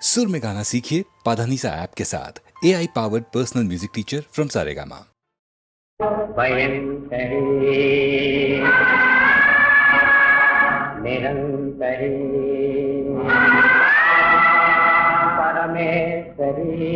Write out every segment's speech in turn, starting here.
सुर में गाना सीखिए पाधानीसा ऐप के साथ AI powered personal music teacher from Saregama. निरंतरी परमेश्वरी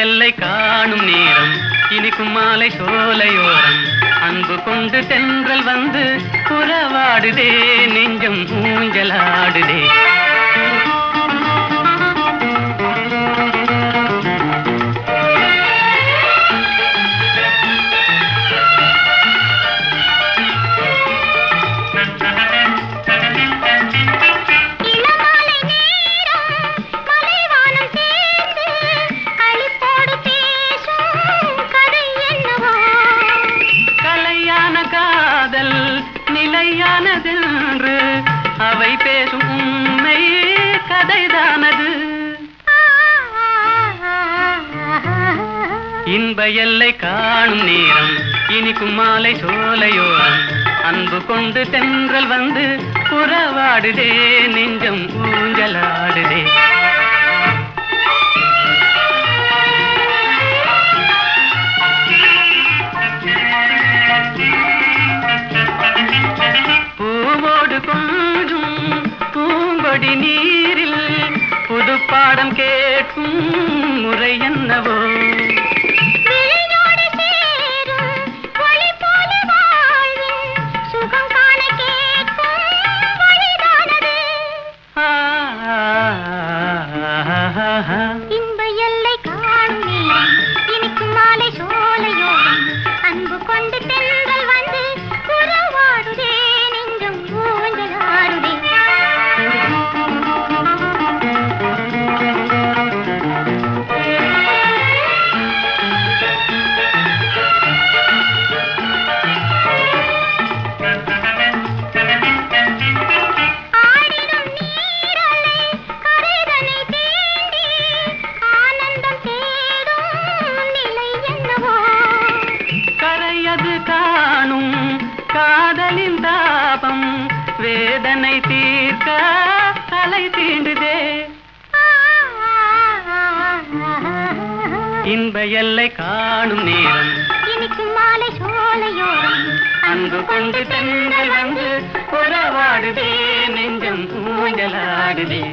எல்லை காணும் நேரம் இனிக்கும் மாலை சோலையோரம் அன்பு கொண்டு தென்றல் வந்து உறவாடுதே நெஞ்சம் ஊஞ்சலாடுதே. நிலையானதென்று அவை பேசும் உண்மை கதைதானது. இன்ப எல்லை காணும் நேரம் இனிக்கும் மாலை சோலையோரம் அன்பு கொண்டு தென்றல் வந்து உறவாடுதே நெஞ்சம் ஊஞ்சலாடுதே. பூவோடு கொஞ்சும் பூங்கொடி நீரில் புது பாடம் கேட்கும் முறை என்னவோ. காதலின் தாபம் வேதனை தீர்க்க தலை தீண்டுதே. இன்ப எல்லை காணும் நேரம் இனிக்கும் மாலை சோலையோரம் அன்பு கொண்டு தென்றல் வந்து உறவாடுதே, நெஞ்சம் ஊஞ்சலாடுதே.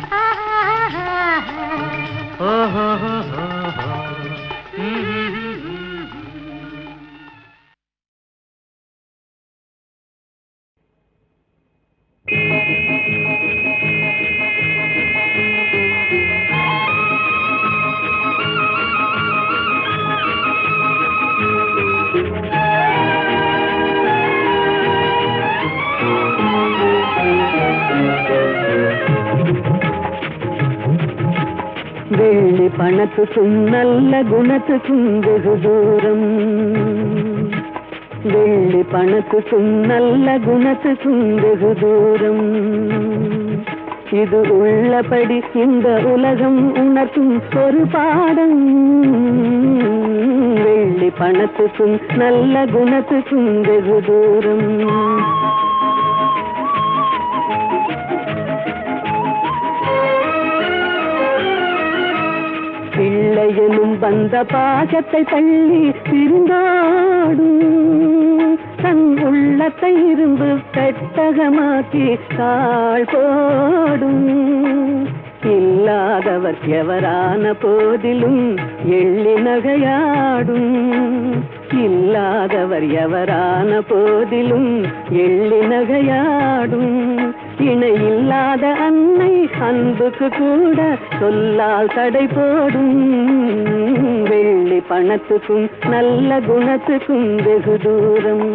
ஓஹோ வெள்ளி பணத்துக்கும் நல்ல குணத்துக்கும் வெகு தூரம், வெள்ளி பணத்துக்கும் நல்ல குணத்துக்கும் வெகு தூரம். இது உள்ளபடி இந்த உலகம் உணர்த்தும் ஒரு பாடம். வெள்ளி பணத்துக்கும் நல்ல குணத்துக்கும் வெகு தூரம். பிள்ளையனும் வந்த பாகத்தை தள்ளி திருந்தாடும், தன் உள்ளத்தை இரும்பு பெட்டகமாக்கி தாழ் போடும். இல்லாதவர் எவரான போதிலும் எள்ளி நகையாடும், இல்லாதவர் எவரான போதிலும் எள்ளி நகையாடும். இணை இல்லாத அன்னை அன்புக்கு கூட சொல்லால் தடை போடும். வெள்ளி பணத்துக்கும் நல்ல குணத்துக்கும் வெகு தூரம்.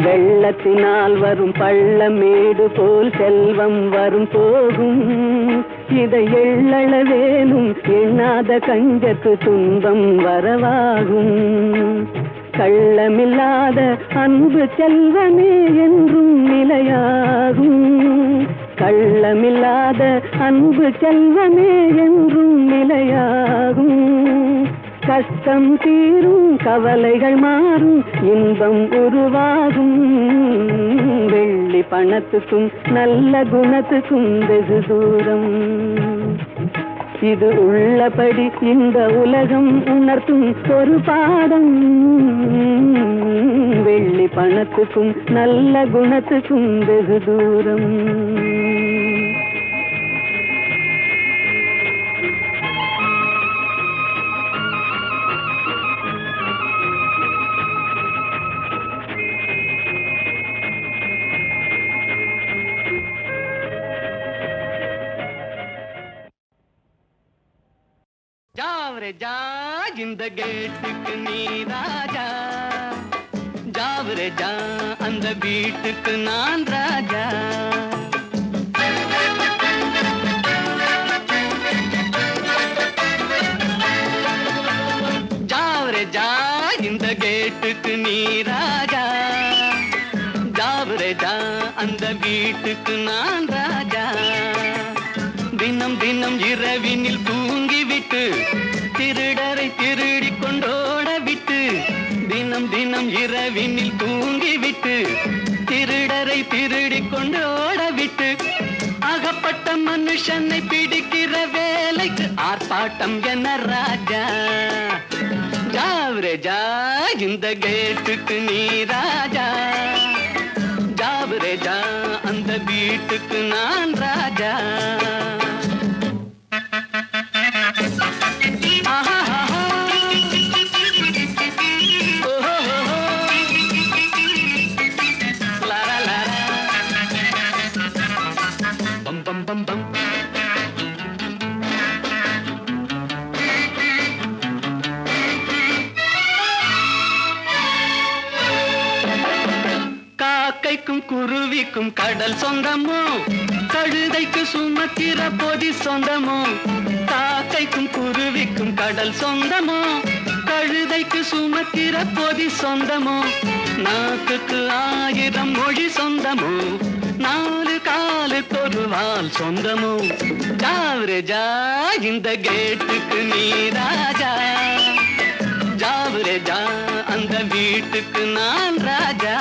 வெள்ளத்தினால் வரும் பள்ளமேடு போல் செல்வம் வரும் போகும். இதை எள்ளளவேனும் எண்ணாத கஞ்சத்து துன்பம் வரவாகும். கள்ளமில்லாத அன்பு செல்வமே என்றும் நிலையாகும். கள்ளமில்லாத அன்பு செல்வமே என்றும் நிலையாகும். கஷ்டம் தீரும் கவலைகள் மாறும் இன்பம் உருவாகும். வெள்ளி பணத்துக்கும் நல்ல குணத்துக்கும் வெகு தூரம். இது உள்ளபடி இந்த உலகம் உணர்த்தும் ஒரு பாடம். வெள்ளி பணத்துக்கும் நல்ல குணத்துக்கும் வெகு தூரம். ஜாவரே ஜா இந்த கேட்டுக்கு நீ ராஜா, ஜாவரே ஜா அந்த வீட்டுக்கு நான் ராஜா. ஜாவரே ஜா இந்த கேட்டுக்கு நீ ராஜா, ஜாவரே ஜா அந்த வீட்டுக்கு நான் ராஜா. தினம் தினம் இரவினில் தூங்கிவிட்டு திருடரை திருடி கொண்டோட விட்டு, தினம் தினம் இரவினில் தூங்கிவிட்டு திருடரை திருடி கொண்டோட விட்டு, அகப்பட்ட மனுஷனை பிடிக்கிற வேலைக்கு ஆர்ப்பாட்டம் என்ன ராஜா. ஜாவரே ஜா இந்த கேட்டுக்கு நீ ராஜா, ஜாவரே ஜா அந்த வீட்டுக்கு நான் ராஜா. காக்கைக்கும் குருவிக்கும் கடல் சொந்தமோ, கழுதைக்கு சுமக்கிற பொதி சொந்தமோ. காக்கைக்கும் குருவிக்கும் கடல் சொந்தமோ, கழுதைக்கு சுமக்கிற பொதி சொந்தமோ. நாக்குக்கு 1000 மொழி சொந்தமோ, 4 காலுக்கு ஒரு வால் சொந்தமோ. ஜாவரே ஜா இந்த கேட்டுக்கு நீ ராஜா, வீட்டுக்கு நான் ராஜா.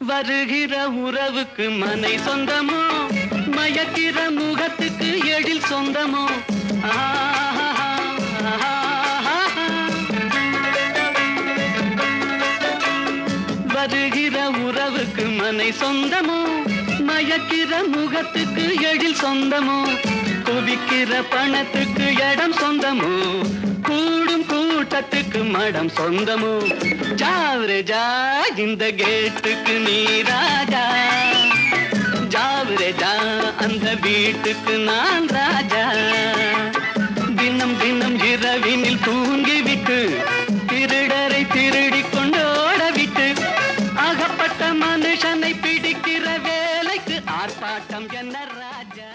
வருகிற உறவுக்கு மனை சொந்தமோ, மயக்கிற முகத்துக்கு எழில் சொந்தமோ. வருகிற உறவுக்கு மனை சொந்தமோ, மயக்கிற முகத்துக்கு எழில் சொந்தமோ. குவிக்கிற பணத்துக்கு இடம் சொந்தமோ, கூடும் கூட்டத்துக்கு மடம் சொந்தமோ. ஜாவரே ஜா இந்த கேட்டுக்கு நீ ராஜா, ஜாவரே ஜா அந்த வீட்டுக்கு நான் ராஜா. தினம் தினம் இரவினில் தூங்கிவிட்டு திருடரை திருடி கொண்டோட விட்டு, அகப்பட்ட மனுஷனை பிடிக்கிற வேலைக்கு ஆர்ப்பாட்டம் என்ன ராஜா.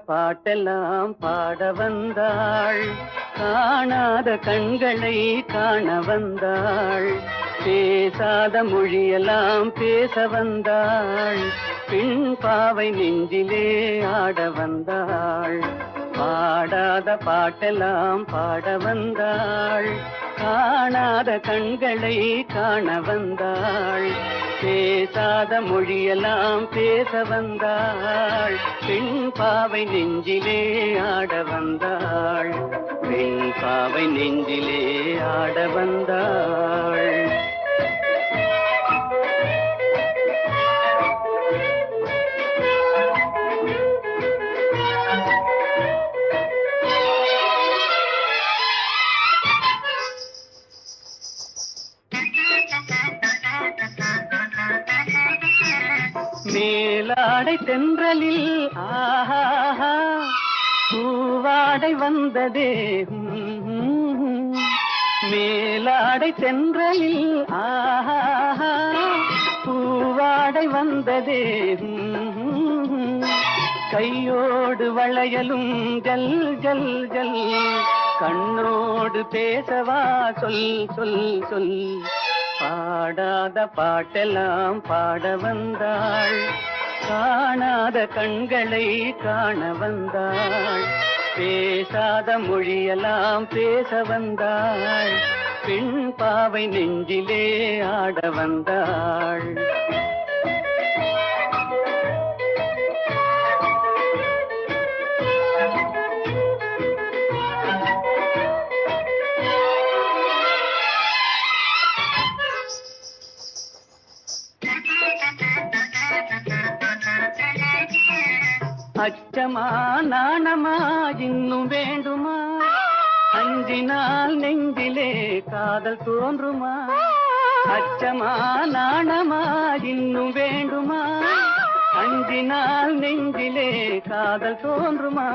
பாட்டெல்லாம் பாட வந்தாள், காணாத கண்களை காண வந்தாள், பேசாத மொழியெல்லாம் பேச வந்தாள், பெண் பாவை நெஞ்சிலே ஆட வந்தாள். பாடாத பாட்டெல்லாம் பாட வந்தாள், காணாத கண்களை காண வந்தாள், பேசாத மொழியெல்லாம் பேச வந்தாள், பெண் பாவை நெஞ்சிலே ஆட வந்தாள், பெண் பாவை நெஞ்சிலே ஆட வந்தாள். மேலாடை தென்றலில் ஆஹா பூவாடை வந்ததே மேலாடை தென்றலில் ஆஹா பூவாடை வந்ததே கையோடு வளையலும் ஜல் ஜல் ஜல் கண்ணோடு பேசவா சொல் சொல் சொல் பாடாத பாட்டெல்லாம் பாட வந்தாள் காணாத கண்களை காண வந்தாள் பேசாத மொழியெல்லாம் பேச வந்தாள் பெண் பாவை நெஞ்சிலே ஆட வந்தாள் அச்சமா நாணமா இன்னும் வேண்டுமா அஞ்சினால் நெஞ்சிலே காதல் தோன்றுமா அச்சமா நாணமா இன்னும் வேண்டுமா அஞ்சினால் நெஞ்சிலே காதல் தோன்றுமா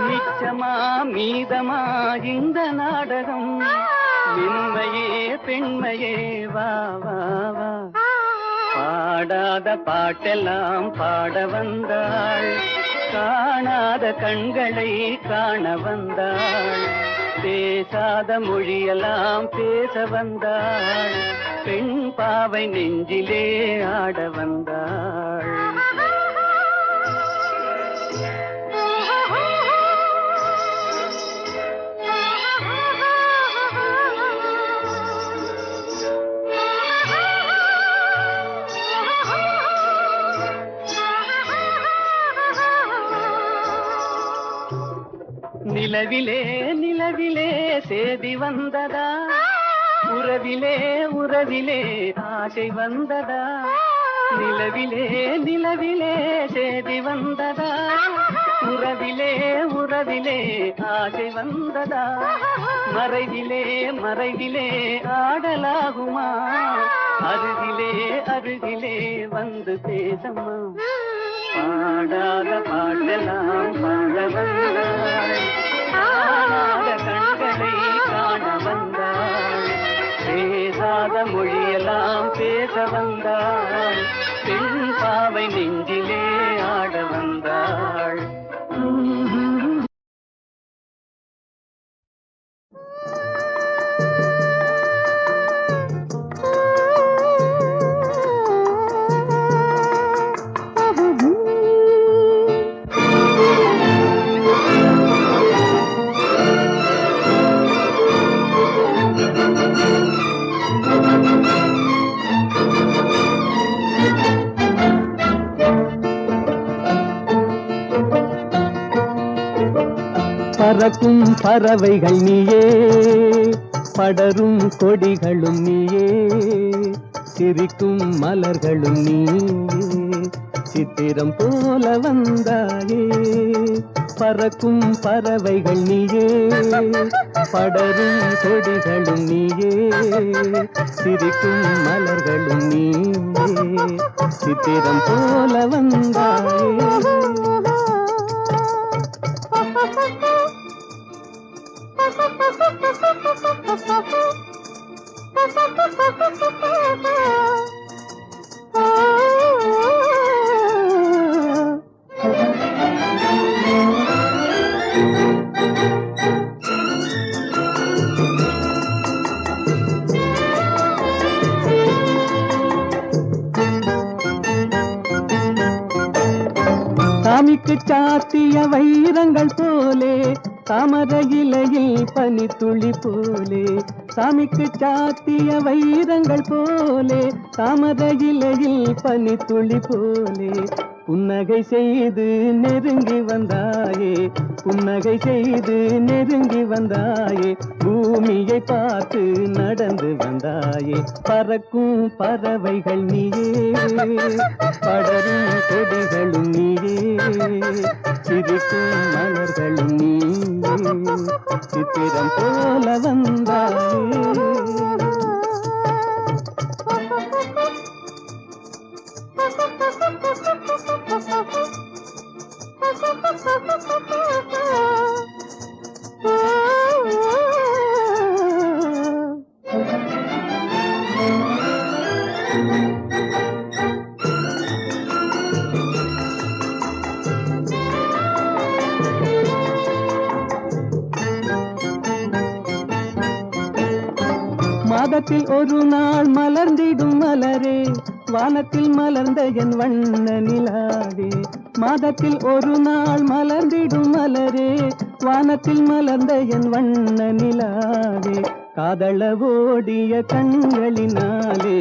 மிச்சமா மீதமா இந்த நாடகம் மென்மையே பெண்மையே வா வா வா பாடாத பாட்டெல்லாம் பாட வந்தாள் காணாத கண்களை காண வந்தாள் பேசாத மொழியெல்லாம் பேச வந்தாள் பெண் பாவை நெஞ்சிலே ஆட வந்தாள் நிலவிலே நிலவிலே சேதி வந்ததா உறவிலே உறவிலே ஆசை வந்ததா நிலவிலே நிலவிலே சேதி வந்ததா உறவிலே உறவிலே ஆசை வந்ததா மறைவிலே மறைவிலே ஆடலாகுமா அருகிலே அருகிலே வந்து பேசம்மா பாடாத பாடலாம் பாட வந்தாள் காணாத கண்களை காண வந்தாள் பேசாத மொழியெல்லாம் பேச வந்தாள் பெண் பாவை நெஞ்சிலே ஆட வந்தாள் பறக்கும் பறவைகள் நீயே படரும் கொடிகளும் நீயே சிரிக்கும் மலர்களும் நீயே சித்திரம் போல வந்தாயே பறக்கும் பறவைகள் நீயே படரும் கொடிகளும் நீயே சிரிக்கும் மலர்களும் நீயே சித்திரம் போல வந்தாயே Thank you. சாமிக்கு சாத்திய வைரங்கள் போலே தாமர இலையில் பனித்துளி போலே, சாமிக்கு சாத்திய வைரங்கள் போலே தாமர இலையில் பனித்துளி போலே, புன்னகை செய்து நெருங்கி வந்தாயே, புன்னகை செய்து நெருங்கி வந்தாயே, பூமியை பார்த்து நடந்து வந்தாயே, பறக்கும் பறவைகள் நீயே, படரும் கொடிகளும் நீயே, சிரிக்கும் மலர்களும் நீயே, சித்திரம் போல வந்தாயே. மாதத்தில் ஒரு நாள் மலர்ந்திடும் மலரே, வானத்தில் மலர்ந்த என் வண்ண நிலாவே. மாதத்தில் ஒரு நாள் மலர்ந்திடும் மலரே, வானத்தில் மலர்ந்த என் வண்ண நிலாவே. காதளவோடிய கண்களினாலே,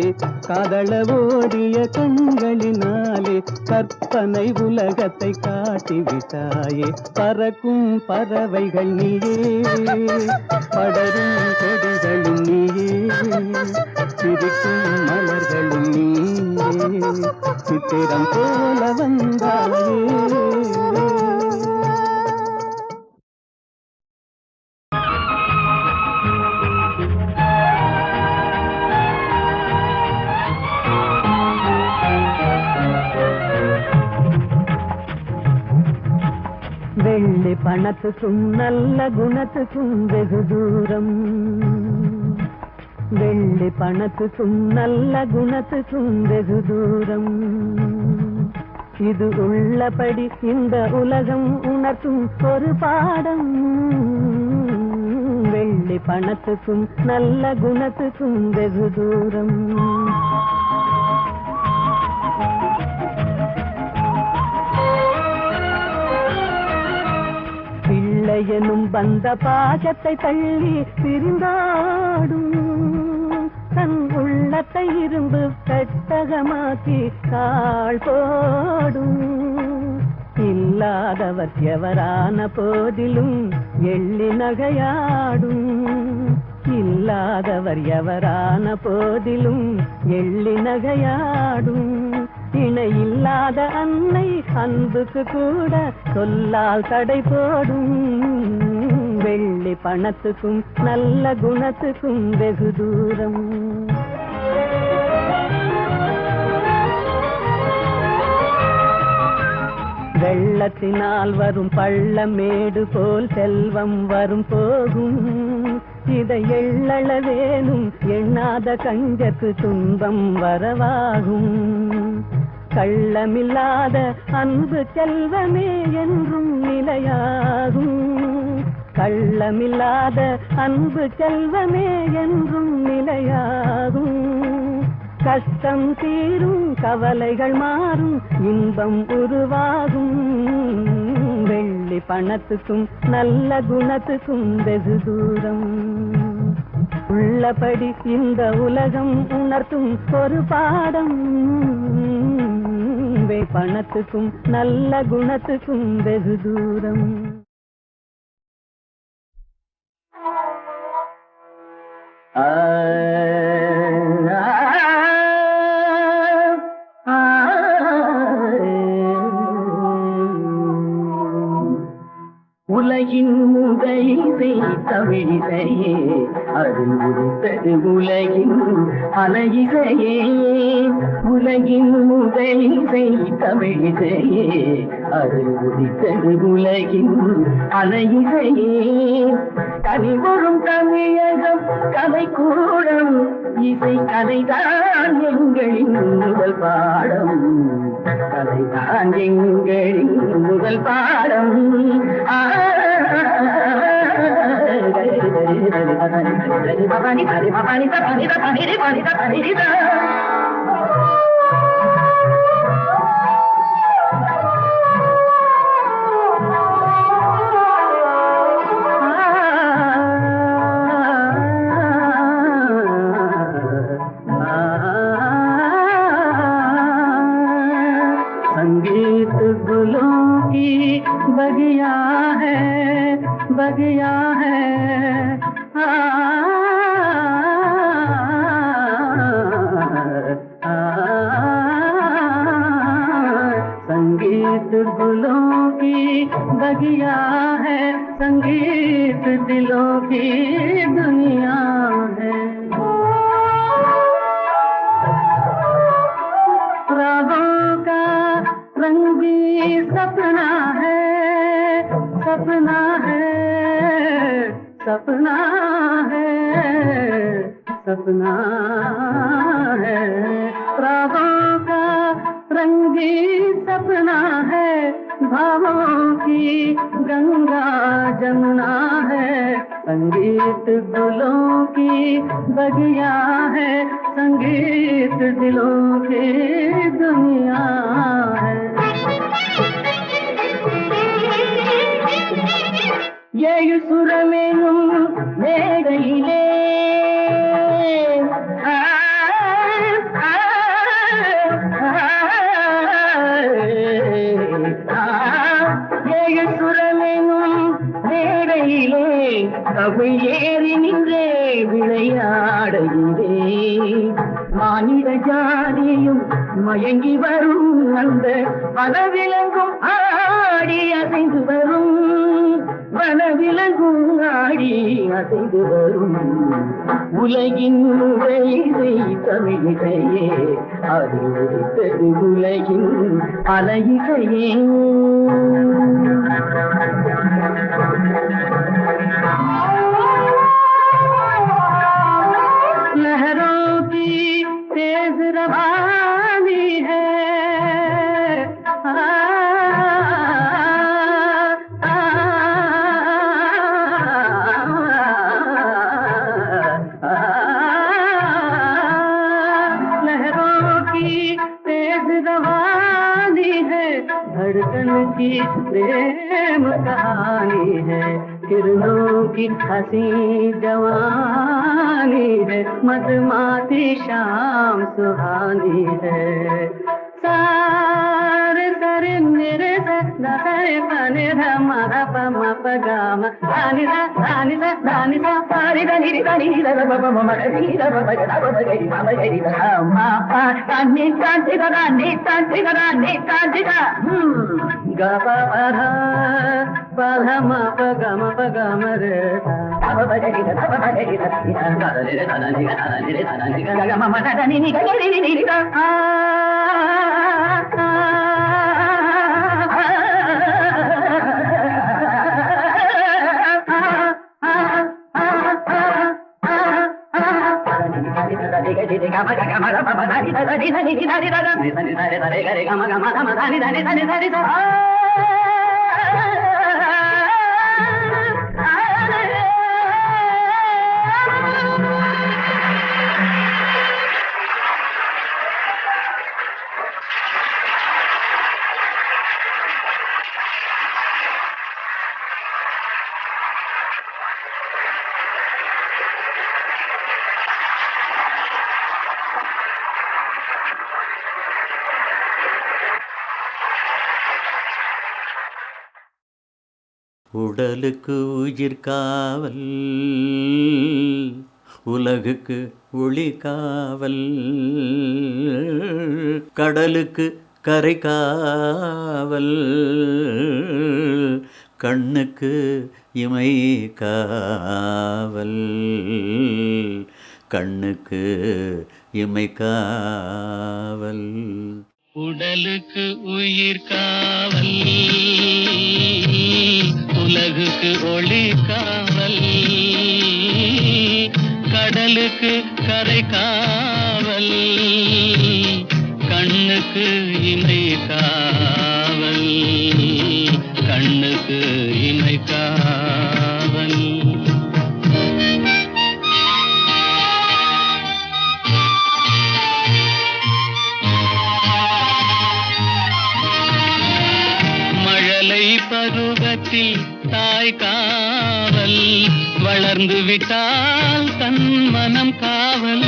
காதளவோடிய கண்களினாலே கற்பனை உலகத்தை காட்டிவிட்டாயே. பறக்கும் பறவைகள் நீயே, படரும் கொடிகளும் நீயே, சிரிக்கும் மலர்களும் நீயே, சித்திரம் போல வந்தாயே. வெள்ளி பணத்துக்கும் நல்ல குணத்துக்கும் வெகு தூரம், வெள்ளி பணத்துக்கும் நல்ல குணத்துக்கும் வெகு தூரம். இது உள்ளபடி இந்த உலகம் உணர்த்தும் ஒரு பாடம். வெள்ளி பணத்துக்கும் நல்ல குணத்துக்கும் வெகு தூரம். பிள்ளையனும் பந்த பாசத்தை தள்ளி பிரிந்தாடும், தன் உள்ளத்தை இரும்பு கட்டகமாக்கி கால் போடும். இல்லாதவர் எவரான போதிலும் எள்ளி நகையாடும், இல்லாதவர் எவரான போதிலும் எள்ளி நகையாடும். இணை இல்லாத அன்னை அன்புக்கு கூட சொல்லால் தடை போடும். வெள்ளி பணத்துக்கும் நல்ல குணத்துக்கும் வெகு தூரம். வெள்ளத்தினால் வரும் பள்ளமேடு போல் செல்வம் வரும் போகும். இதை எள்ளளவேனும் எண்ணாத கஞ்சத்து துன்பம் வரவாகும். கள்ளமில்லாத அன்பு செல்வமே என்றும் நிலையாகும். கள்ளமில்லாத அன்பு செல்வமே என்றும் நிலையாகும். கஷ்டம் தீரும் கவலைகள் மாறும் இன்பம் உருவாகும். வெள்ளி பணத்துக்கும் நல்ல குணத்துக்கும் வெகு தூரம். உள்ளபடி இந்த உலகம் உணர்த்தும் ஒரு பாடம். பணத்துக்கும் நல்ல குணத்துக்கும் வெகு தூரம். உலகின் முதலிசை தமிழிசையே, அதில் உதித்தது உலகின் அலையிசையே. உலகின் முதலிசை தமிழிசையே, அதில் உதித்தது உலகின் அலையிசையே. கனிவரும் தமிழகம் கலைக்கூடம், இசை கலைதான் எங்களின் முதல் பாடம். கலைதான் எங்களின் முதல் பாடம். संगीत गुलों की बगिया है, बगिया है। संगीत गुलों की बगिया है, संगीत दिलों की दुनिया है। रागों का रंगी सपना है, सपना है, सपना है, सपना है। रागों का रंगी सपना है, भावों की गंगा जमुना है। संगीत गुलों की बगिया है, संगीत दिलों की दुनिया है। ஏழு சுரமெனும் மேடையிலே ஏழு சுரமெனும் மேடையிலே அவை ஏறி நின்றே விளையாடையிலே மானிட ஜாதியும் மயங்கி வரும் அந்த வனவிலங்கும் ஆடி அசைந்து வரும், வனவிலங்கும் ஆடி அசைந்து வரும். உலகின் உரையை தமிழிசையே அது ஒருத்தது உலகின் அலையிசையே. लहरों की तेज रवानी है, लहरों की तेज रवानी है, धड़कन की प्रेम कहानी है, किरणों की हंसी जवानी है, मधुमाती शाम सुहानी है. सारे सारे मेरे सारे पाने धमा धम पगाम धानी सा धानी सा धानी सा पारी धानी धानी मा पा धानी धानी धानी धानी धानी धानी गा पा पा मा पगाम रे உடலுக்கு உயிர் காவல், உலகுக்கு ஒளி காவல், கடலுக்கு கரை காவல், கண்ணுக்கு இமை காவல், கண்ணுக்கு இமை காவல். உடலுக்கு உயிர் காவல், உலகுக்கு ஒளி காவல், கடலுக்கு கரை காவல், கண்ணுக்கு இமை காவல், கண்ணுக்கு இமை காவல். பருவத்தில் தாய் காவல், வளர்ந்து விட்டால் தன் மனம் காவல்,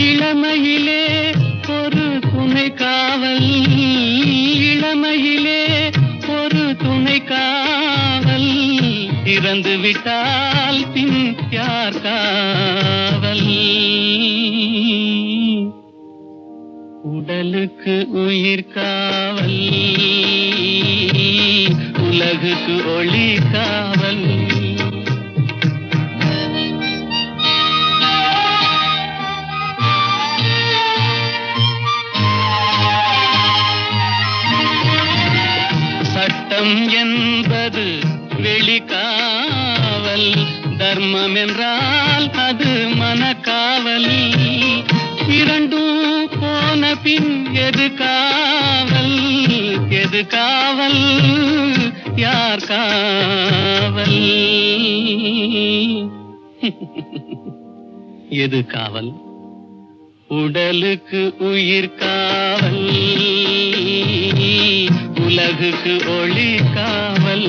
இளமையிலே ஒரு துணை காவல், இளமையிலே ஒரு துணை காவல், இறந்து விட்டால் பின் யார் காவல். உடலுக்கு உயிர் காவல், உலகுக்கு ஒளி காவல். சட்டம் என்பது வெளிக்காவல், தர்மம் என்றால் அது மனக்காவல், இரண்டும் போன பின் எது காவல், எது காவல், யார் காவல். எது காவல்? உடலுக்கு உயிர் காவல், உலகுக்கு ஒளி காவல்.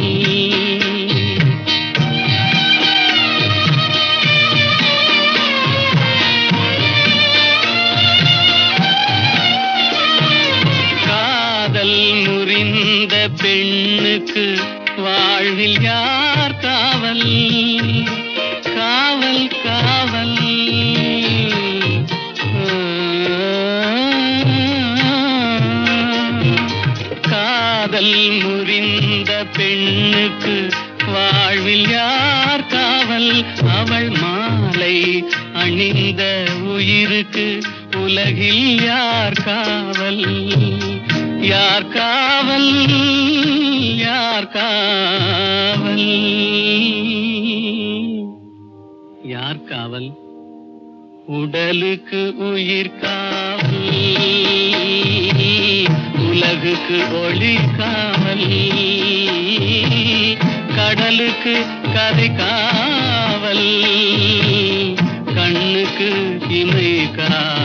காதல் முறிந்த பெண்ணுக்கு வாழ்வில் யார் காவல்? காவல் காவல். காதல் முறிந்த பெண்ணுக்கு வாழ்வில் யார் காவல்? அவள் மாலை அணிந்த உயிருக்கு உலகில் யார் காவல்? யார் காவல்? யார் காவல்? யார் காவல்? உடலுக்கு உயிர் காவல், உலகுக்கு ஒளி காவல். கடலுக்கு கரை காவல், கண்ணுக்கு இமை காவல்.